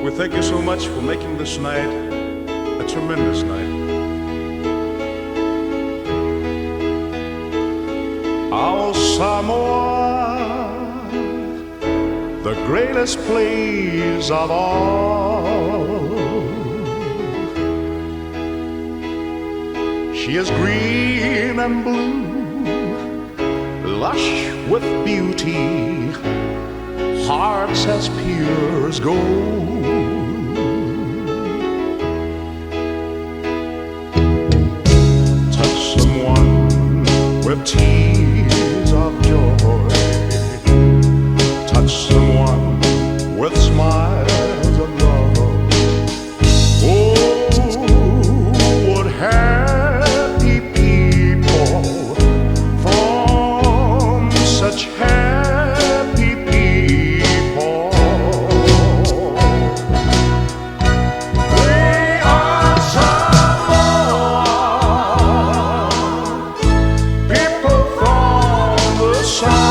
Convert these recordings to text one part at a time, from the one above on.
We thank you so much for making this night a tremendous night. Our Samoa, the greatest place of all. She is green and blue, lush with beauty, hearts as pure as gold. Touch someone with tears of joy. Touch someone with smiles of love. Oh, what happy people from such happy people. We are Samoa, people from the sun.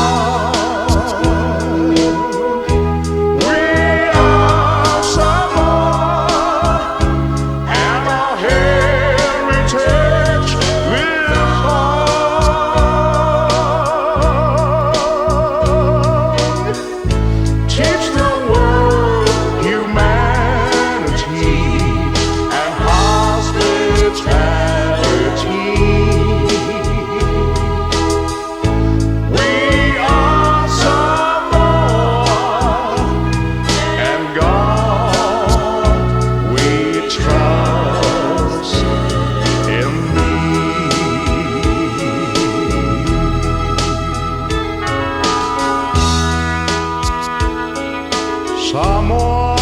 Samoa,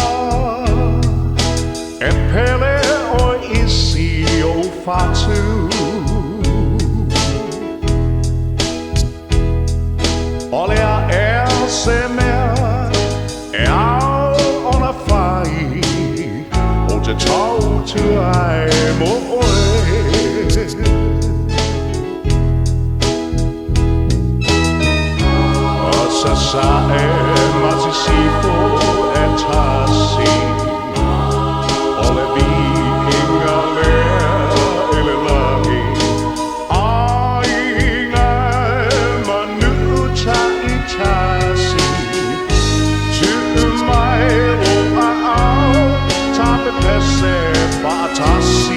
e pele o isi o fatu. Olea e se mea e au ona whai o te tau tu ai mo oe. O sa sa e mati sifo e tasi ole vikinga lea ele lahi ainga manuta i tasi tu mai o a au tape pese pa tasi.